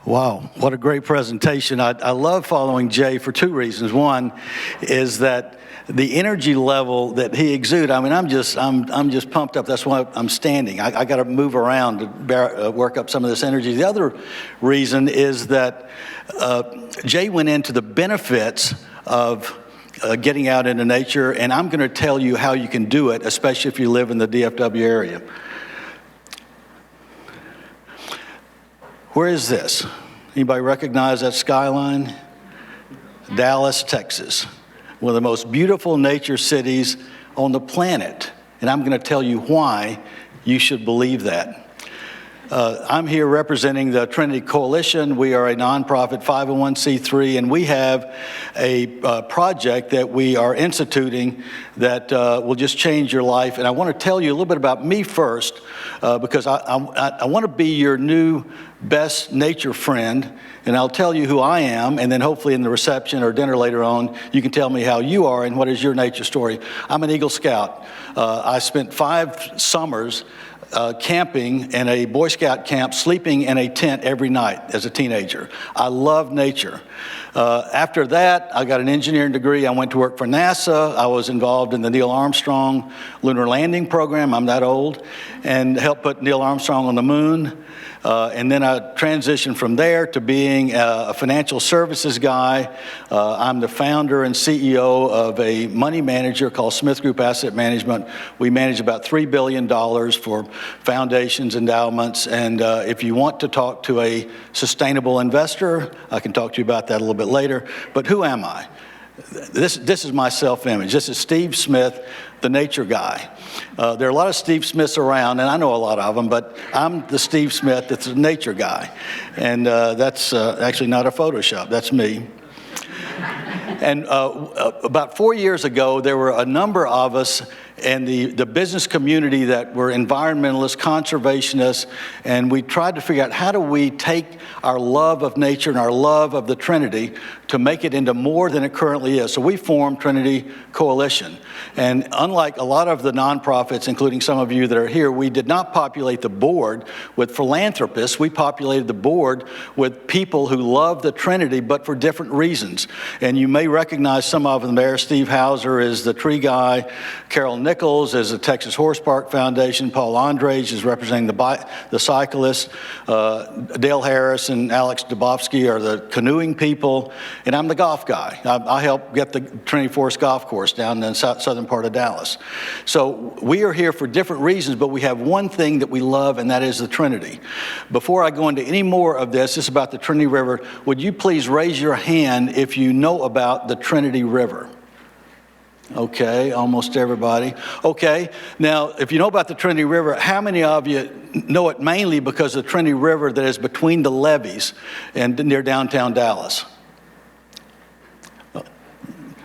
Wow, what a great presentation. I love following Jay for two reasons. One is that the energy level that he exudes, I mean, I'm just pumped up. That's why I'm standing. I got to move around to work up some of this energy. The other reason is that Jay went into the benefits of getting out into nature, and I'm going to tell you how you can do it, especially if you live in the DFW area. Where is this? Anybody recognize that skyline? Dallas, Texas. One of the most beautiful nature cities on the planet. And I'm going to tell you why you should believe that. I'm here representing the Trinity Coalition. We are a nonprofit 501c3, and we have a project that we are instituting that will just change your life. And I want to tell you a little bit about me first, because I want to be your new best nature friend, and I'll tell you who I am, and then hopefully in the reception or dinner later on, you can tell me how you are and what is your nature story. I'm an Eagle Scout. I spent 5 summers camping in a Boy Scout camp, sleeping in a tent every night as a teenager. I love nature. After that, I got an engineering degree. I went to work for NASA. I was involved in the Neil Armstrong lunar landing program. I'm that old, and helped put Neil Armstrong on the moon. And then I transitioned from there to being a financial services guy. I'm the founder and CEO of a money manager called Smith Group Asset Management. We manage about $3 billion for foundations, endowments, and if you want to talk to a sustainable investor, I can talk to you about that a little bit later. But who am I? This is my self-image. This is Steve Smith, the nature guy. There are a lot of Steve Smiths around, and I know a lot of them, but I'm the Steve Smith that's the nature guy. And that's actually not a Photoshop, that's me. And about 4 years ago, there were a number of us in the business community that were environmentalists, conservationists, and we tried to figure out how do we take our love of nature and our love of the Trinity to make it into more than it currently is. So we formed Trinity Coalition. And unlike a lot of the nonprofits, including some of you that are here, we did not populate the board with philanthropists. We populated the board with people who love the Trinity, but for different reasons. And you may recognize some of them there. Steve Hauser is the tree guy. Carol Nichols is the Texas Horse Park Foundation. Paul Andrej is representing the cyclists. Dale Harris and Alex Dubofsky are the canoeing people. And I'm the golf guy. I help get the Trinity Forest Golf Course down in the southern part of Dallas. So we are here for different reasons, but we have one thing that we love, and that is the Trinity. Before I go into any more of this, it's about the Trinity River. Would you please raise your hand if you know about the Trinity River? Okay, almost everybody. Okay, now if you know about the Trinity River, how many of you know it mainly because of the Trinity River that is between the levees and near downtown Dallas?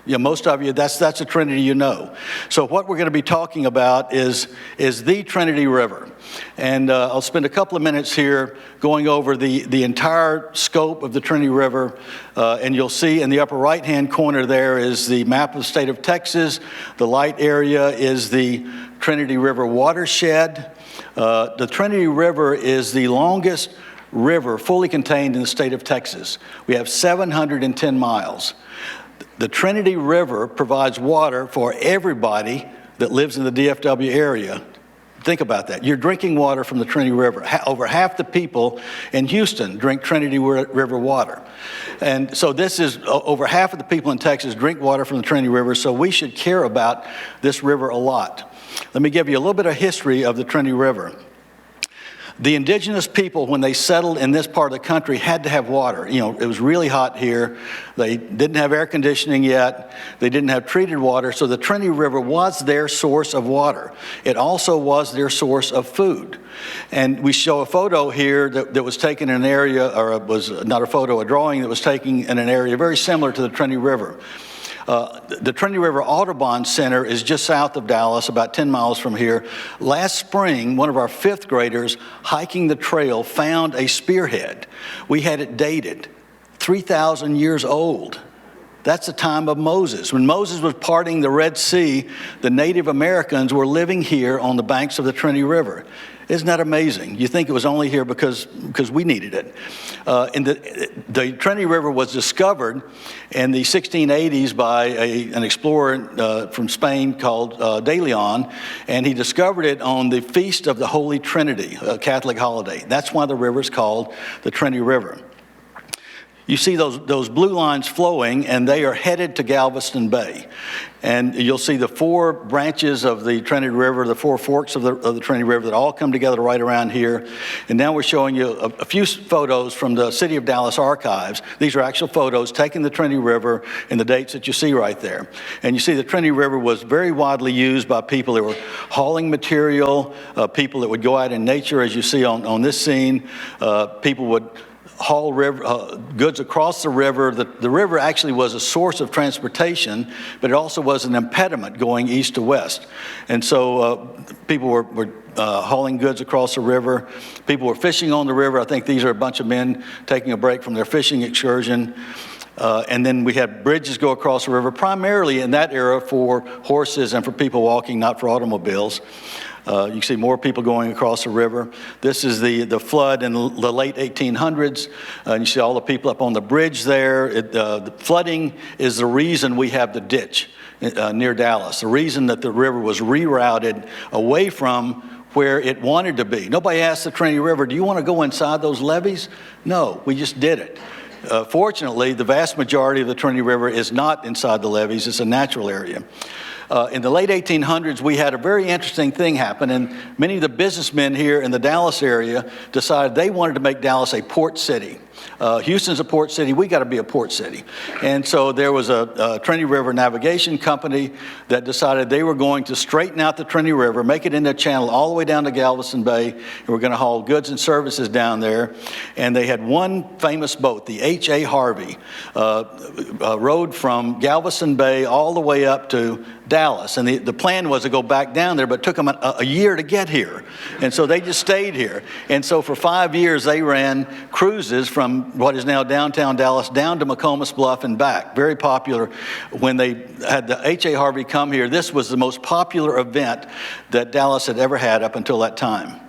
Yeah, most of you, that's a Trinity you know. So what we're going to be talking about is the Trinity River. And I'll spend a couple of minutes here going over the entire scope of the Trinity River. And you'll see in the upper right-hand corner there is the map of the state of Texas. The light area is the Trinity River watershed. The Trinity River is the longest river fully contained in the state of Texas. We have 710 miles. The Trinity River provides water for everybody that lives in the DFW area. Think about that. You're drinking water from the Trinity River. Over half the people in Houston drink Trinity River water. And so this is over half of the people in Texas drink water from the Trinity River, so we should care about this river a lot. Let me give you a little bit of history of the Trinity River. The indigenous people, when they settled in this part of the country, had to have water. You know, it was really hot here. They didn't have air conditioning yet. They didn't have treated water, so the Trinity River was their source of water. It also was their source of food. And we show a photo here that was taken in an area, or it was not a photo, a drawing that was taken in an area very similar to the Trinity River. The Trinity River Audubon Center is just south of Dallas, about 10 miles from here. Last spring, one of our 5th graders hiking the trail found a spearhead. We had it dated, 3,000 years old. That's the time of Moses. When Moses was parting the Red Sea, the Native Americans were living here on the banks of the Trinity River. Isn't that amazing? You think it was only here because we needed it. The Trinity River was discovered in the 1680s by an explorer from Spain called De Leon, and he discovered it on the Feast of the Holy Trinity, a Catholic holiday. That's why the river is called the Trinity River. You see those blue lines flowing, and they are headed to Galveston Bay. And you'll see the 4 branches of the Trinity River, the 4 forks of the Trinity River that all come together right around here. And now we're showing you a few photos from the City of Dallas archives. These are actual photos taking the Trinity River and the dates that you see right there. And you see the Trinity River was very widely used by people that were hauling material, people that would go out in nature, as you see on this scene. People would haul goods across the river. The river actually was a source of transportation, but it also was an impediment going east to west. And so people were hauling goods across the river. People were fishing on the river. I think these are a bunch of men taking a break from their fishing excursion. And then we had bridges go across the river, primarily in that era for horses and for people walking, not for automobiles. You can see more people going across the river. This is the flood in the late 1800s. You see all the people up on the bridge there. The flooding is the reason we have the ditch near Dallas, the reason that the river was rerouted away from where it wanted to be. Nobody asked the Trinity River, do you want to go inside those levees? No, we just did it. Fortunately, the vast majority of the Trinity River is not inside the levees. It's a natural area. In the late 1800s, we had a very interesting thing happen, and many of the businessmen here in the Dallas area decided they wanted to make Dallas a port city. Houston's a port city, we got to be a port city. And so there was a Trinity River navigation company that decided they were going to straighten out the Trinity River, make it into a channel all the way down to Galveston Bay, and we're going to haul goods and services down there. And they had one famous boat, the H.A. Harvey, rode from Galveston Bay all the way up to Dallas. And the plan was to go back down there, but it took them a year to get here. And so they just stayed here. And so for 5 years, they ran cruises from what is now downtown Dallas down to McComas Bluff and back. Very popular. When they had the H.A. Harvey come here, this was the most popular event that Dallas had ever had up until that time.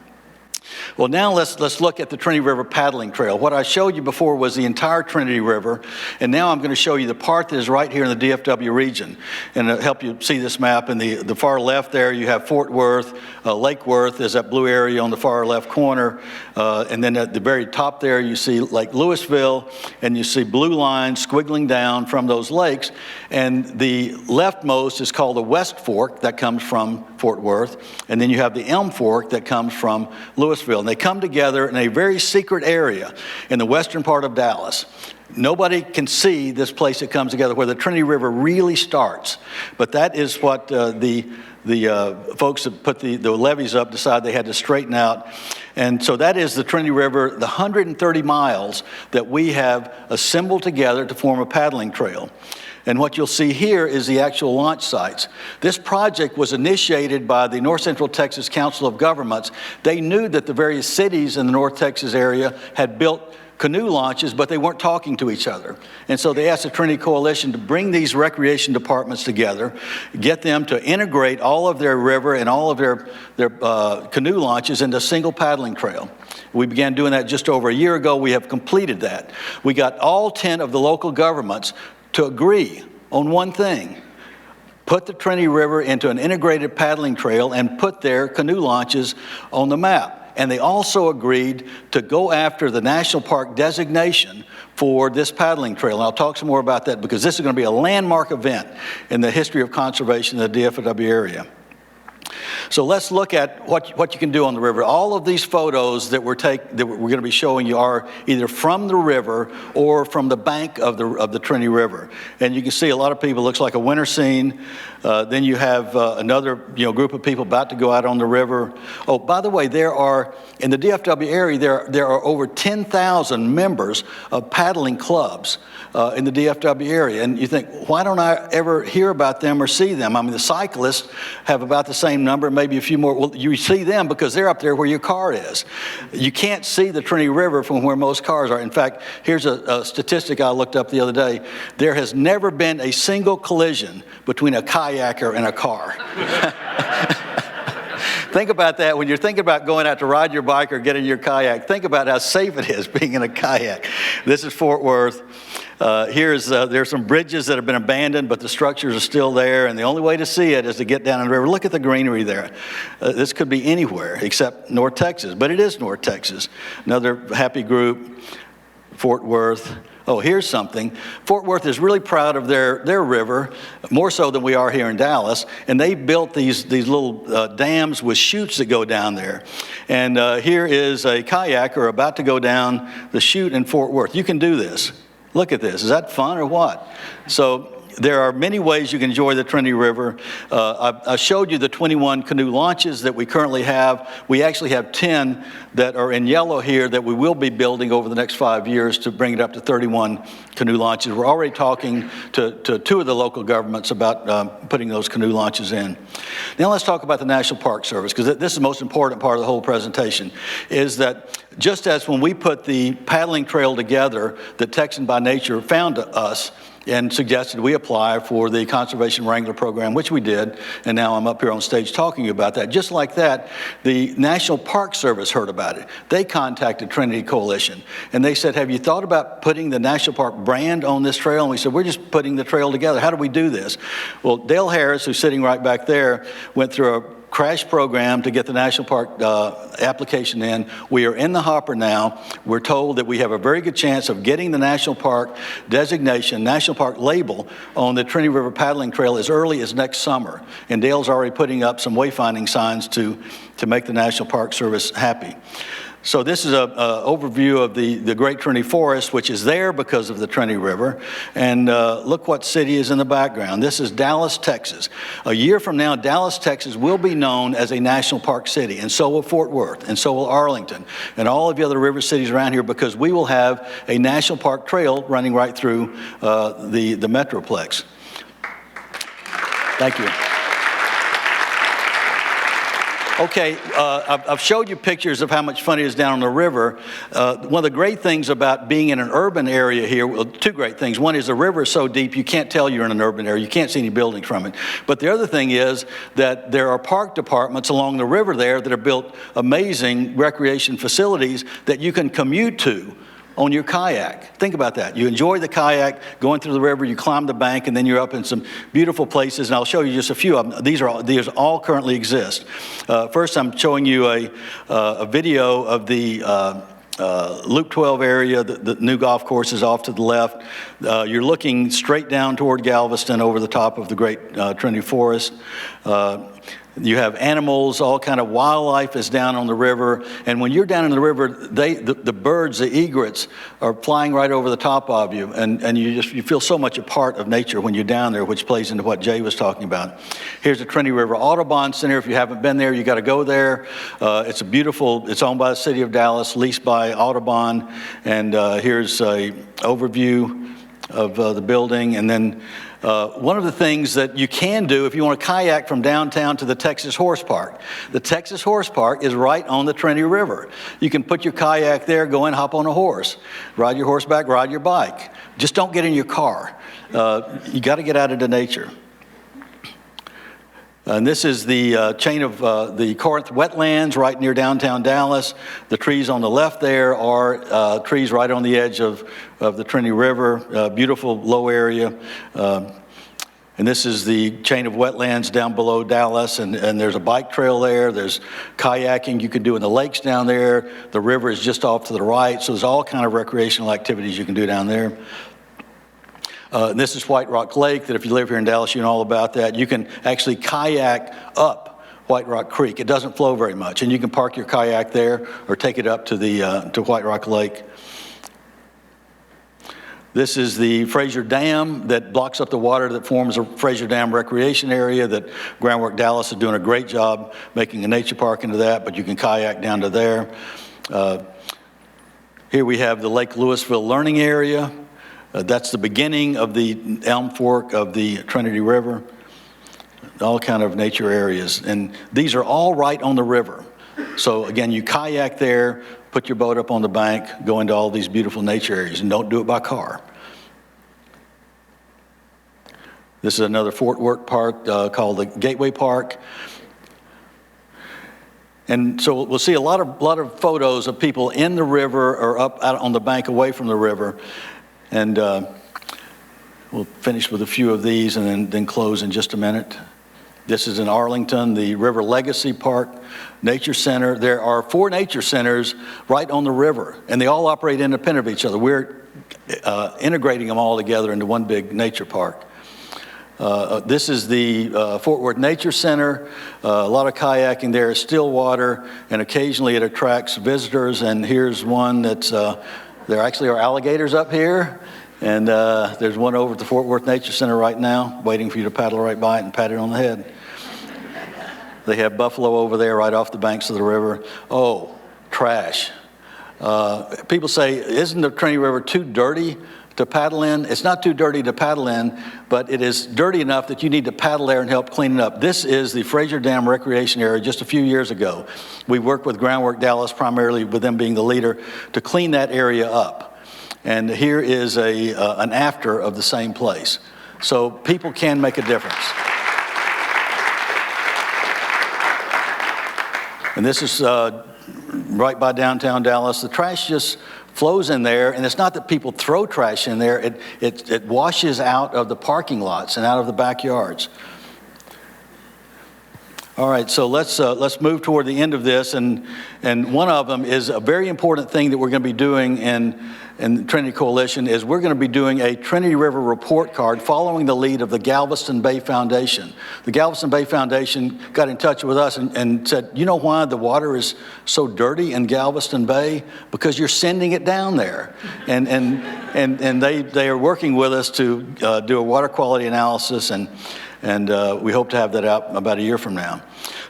Well, now let's look at the Trinity River Paddling Trail. What I showed you before was the entire Trinity River, and now I'm going to show you the part that is right here in the DFW region. And to help you see this map, in the far left there, you have Fort Worth. Lake Worth is that blue area on the far left corner. And then at the very top there, you see Lake Lewisville, and you see blue lines squiggling down from those lakes. And the leftmost is called the West Fork, that comes from Fort Worth. And then you have the Elm Fork that comes from Lewisville. And they come together in a very secret area in the western part of Dallas. Nobody can see this place that comes together where the Trinity River really starts. But that is what the folks that put the levees up decided they had to straighten out. And so that is the Trinity River, the 130 miles that we have assembled together to form a paddling trail. And what you'll see here is the actual launch sites. This project was initiated by the North Central Texas Council of Governments. They knew that the various cities in the North Texas area had built canoe launches, but they weren't talking to each other. And so they asked the Trinity Coalition to bring these recreation departments together, get them to integrate all of their river and all of their canoe launches into a single paddling trail. We began doing that just over a year ago. We have completed that. We got all 10 of the local governments to agree on one thing: put the Trinity River into an integrated paddling trail and put their canoe launches on the map. And they also agreed to go after the national park designation for this paddling trail. And I'll talk some more about that because this is going to be a landmark event in the history of conservation in the DFW area. So let's look at what you can do on the river. All of these photos that we're going to be showing you are either from the river or from the bank of the Trinity River. And you can see a lot of people. It looks like a winter scene. Then you have another group of people about to go out on the river. Oh, by the way, there are in the DFW area there are over 10,000 members of paddling clubs in the DFW area. And you think, why don't I ever hear about them or see them? I mean, the cyclists have about the same number, maybe a few more. Well, you see them because they're up there where your car is. You can't see the Trinity River from where most cars are. In fact, here's a statistic I looked up the other day. There has never been a single collision between a kayaker and a car. Think about that when you're thinking about going out to ride your bike or get in your kayak. Think about how safe it is being in a kayak. This is Fort Worth. There's some bridges that have been abandoned, but the structures are still there, and the only way to see it is to get down in the river. Look at the greenery there. This could be anywhere except North Texas, but it is North Texas. Another happy group, Fort Worth. Oh, here's something. Fort Worth is really proud of their river, more so than we are here in Dallas, and they built these little dams with chutes that go down there. And here is a kayaker about to go down the chute in Fort Worth. You can do this. Look at this. Is that fun or what? So there are many ways you can enjoy the Trinity River. I showed you the 21 canoe launches that we currently have. We actually have 10 that are in yellow here that we will be building over the next 5 years to bring it up to 31 canoe launches. We're already talking to 2 of the local governments about putting those canoe launches in. Now let's talk about the National Park Service, because this is the most important part of the whole presentation, is that just as when we put the paddling trail together that Texan by Nature found us, and suggested we apply for the Conservation Wrangler program, which we did, and now I'm up here on stage talking about that. Just like that, the National Park Service heard about it. They contacted Trinity Coalition, and they said, have you thought about putting the National Park brand on this trail? And we said, we're just putting the trail together. How do we do this? Well, Dale Harris, who's sitting right back there, went through a crash program to get the National Park application in. We are in the hopper now. We're told that we have a very good chance of getting the National Park designation, National Park label on the Trinity River Paddling Trail as early as next summer. And Dale's already putting up some wayfinding signs to make the National Park Service happy. So this is an overview of the Great Trinity Forest, which is there because of the Trinity River. And look what city is in the background. This is Dallas, Texas. A year from now, Dallas, Texas will be known as a national park city, and so will Fort Worth, and so will Arlington, and all of the other river cities around here, because we will have a national park trail running right through the Metroplex. Thank you. Okay, I've showed you pictures of how much fun it is down on the river. One of the great things about being in an urban area here, well, 2 great things. One is the river is so deep you can't tell you're in an urban area. You can't see any buildings from it. But the other thing is that there are park departments along the river there that have built amazing recreation facilities that you can commute to on your kayak. Think about that. You enjoy the kayak, going through the river, you climb the bank, and then you're up in some beautiful places, and I'll show you just a few of them. These all currently exist. First, I'm showing you a video of the Loop 12 area. The new golf course is off to the left. You're looking straight down toward Galveston over the top of the Great Trinity Forest. You have animals, all kind of wildlife is down on the river. And when you're down in the river, the birds, the egrets, are flying right over the top of you. And you feel so much a part of nature when you're down there, which plays into what Jay was talking about. Here's the Trinity River Audubon Center. If you haven't been there, you got to go there. It's owned by the city of Dallas, leased by Audubon. And here's a overview of the building. And then one of the things that you can do if you want to kayak from downtown to the Texas Horse Park. The Texas Horse Park is right on the Trinity River. You can put your kayak there, go in, hop on a horse, ride your horseback, ride your bike. Just don't get in your car. You got to get out into nature. And this is the chain of the Corinth wetlands right near downtown Dallas. The trees on the left there are trees right on the edge of the Trinity River, beautiful low area. And this is the chain of wetlands down below Dallas, and there's a bike trail there. There's kayaking you can do in the lakes down there. The river is just off to the right, so there's all kind of recreational activities you can do down there. This is White Rock Lake, that if you live here in Dallas, you know all about that. You can actually kayak up White Rock Creek. It doesn't flow very much, and you can park your kayak there or take it up to to White Rock Lake. This is the Fraser Dam that blocks up the water that forms a Fraser Dam recreation area that Groundwork Dallas is doing a great job making a nature park into that, but you can kayak down to there. Here we have the Lake Louisville Learning Area. That's the beginning of the Elm Fork of the Trinity River. all kind of nature areas. And these are all right on the river. So again, you kayak there, put your boat up on the bank, go into all these beautiful nature areas, and don't do it by car. This is another Fort Worth park called the Gateway Park. And so we'll see a lot of photos of people in the river or up out on the bank away from the river. And we'll finish with a few of these and then close in just a minute. This is in Arlington, the River Legacy Park Nature Center. There are 4 nature centers right on the river, and they all operate independent of each other. We're integrating them all together into one big nature park. This is the Fort Worth Nature Center. A lot of kayaking there, still water, and occasionally it attracts visitors. And here's one that's, there actually are alligators up here. And there's one over at the Fort Worth Nature Center right now, waiting for you to paddle right by it and pat it on the head. They have buffalo over there right off the banks of the river. Oh, trash. People say, isn't the Trinity River too dirty to paddle in? It's not too dirty to paddle in, but it is dirty enough that you need to paddle there and help clean it up. This is the Fraser Dam Recreation Area just a few years ago. We worked with Groundwork Dallas, primarily with them being the leader, to clean that area up. And here is an after of the same place. So people can make a difference. And this is right by downtown Dallas. The trash just flows in there, and it's not that people throw trash in there. It washes out of the parking lots and out of the backyards. All right, so let's move toward the end of this, and one of them is a very important thing that we're going to be doing in the Trinity Coalition is we're going to be doing a Trinity River report card following the lead of the Galveston Bay Foundation. The Galveston Bay Foundation got in touch with us and said, you know why the water is so dirty in Galveston Bay? Because you're sending it down there. And they are working with us to do a water quality analysis, and we hope to have that out about a year from now.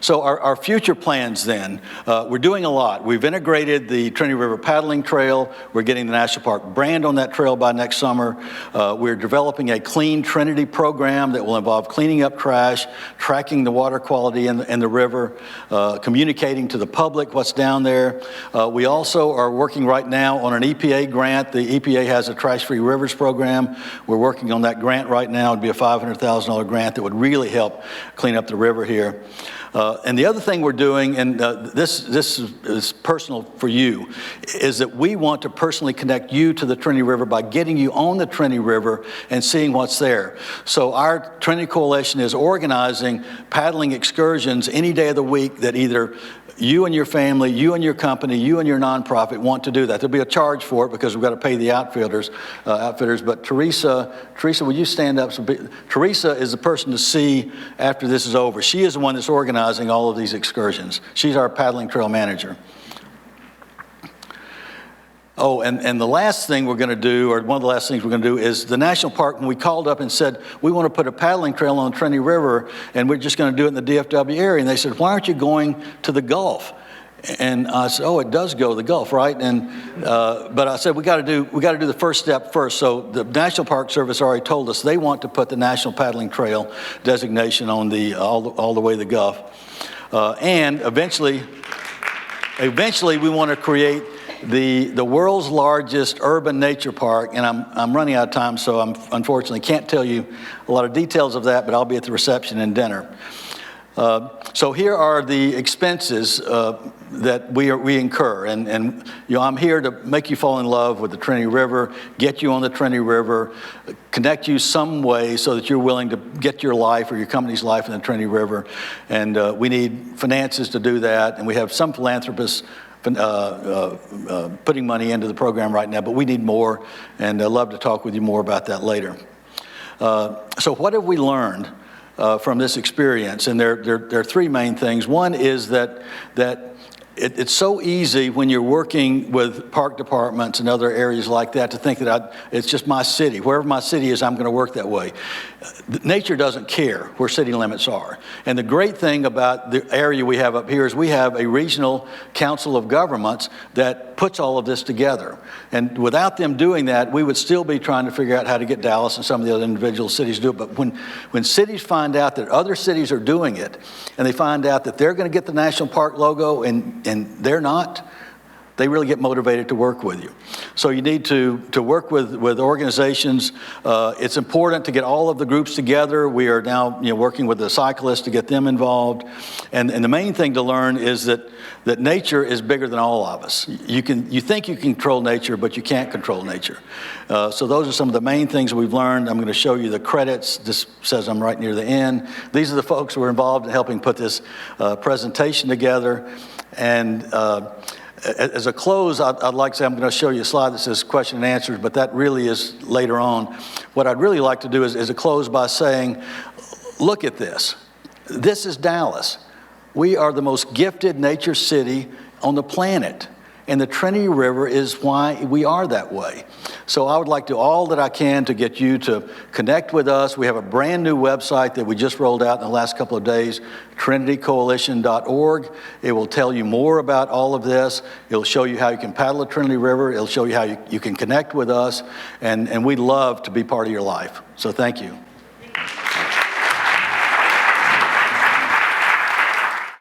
So our future plans then, we're doing a lot. We've integrated the Trinity River Paddling Trail. We're getting the National Park brand on that trail by next summer. We're developing a Clean Trinity program that will involve cleaning up trash, tracking the water quality in the river, communicating to the public what's down there. We also are working right now on an EPA grant. The EPA has a Trash-Free Rivers program. We're working on that grant right now. It'd be a $500,000 grant that would really help clean up the river here. And the other thing we're doing, and this is personal for you, is that we want to personally connect you to the Trinity River by getting you on the Trinity River and seeing what's there. So our Trinity Coalition is organizing paddling excursions any day of the week that either you and your family, you and your company, you and your nonprofit want to do that. There'll be a charge for it because we've got to pay the outfitters. But Teresa, will you stand up? Teresa is the person to see after this is over. She is the one that's organizing all of these excursions. She's our paddling trail manager. Oh, and the last thing we're going to do, or one of the last things we're going to do, is the national park. When we called up and said, we want to put a paddling trail on the Trinity River, and we're just going to do it in the DFW area. And they said, why aren't you going to the Gulf? And I said, oh, it does go to the Gulf, right? And but I said, we got to do the first step first. So the National Park Service already told us they want to put the National Paddling Trail designation on all the way to the Gulf, and eventually we want to create the world's largest urban nature park, and I'm running out of time, so I'm unfortunately can't tell you a lot of details of that, but I'll be at the reception and dinner. So here are the expenses that we incur, and you know, I'm here to make you fall in love with the Trinity River, get you on the Trinity River, connect you some way so that you're willing to get your life or your company's life in the Trinity River, and we need finances to do that, and we have some philanthropists putting money into the program right now, but we need more, and I'd love to talk with you more about that later. So what have we learned from this experience? And there are three main things. One is that It's so easy when you're working with park departments and other areas like that to think that it's just my city. Wherever my city is, I'm going to work that way. Nature doesn't care where city limits are. And the great thing about the area we have up here is we have a regional council of governments that puts all of this together. And without them doing that, we would still be trying to figure out how to get Dallas and some of the other individual cities to do it. But when cities find out that other cities are doing it, and they find out that they're going to get the national park logo and they're not, they really get motivated to work with you. So you need to work with organizations. It's important to get all of the groups together. We are now working with the cyclists to get them involved. And the main thing to learn is that nature is bigger than all of us. You think you can control nature, but you can't control nature. So those are some of the main things we've learned. I'm going to show you the credits. This says I'm right near the end. These are the folks who were involved in helping put this presentation together. And as a close, I'd like to say I'm going to show you a slide that says question and answers, but that really is later on. What I'd really like to do is a close by saying, look at this. This is Dallas. We are the most gifted nature city on the planet. And the Trinity River is why we are that way. So I would like to do all that I can to get you to connect with us. We have a brand new website that we just rolled out in the last couple of days, trinitycoalition.org. It will tell you more about all of this. It'll show you how you can paddle the Trinity River. It'll show you how you can connect with us. And we'd love to be part of your life. So thank you.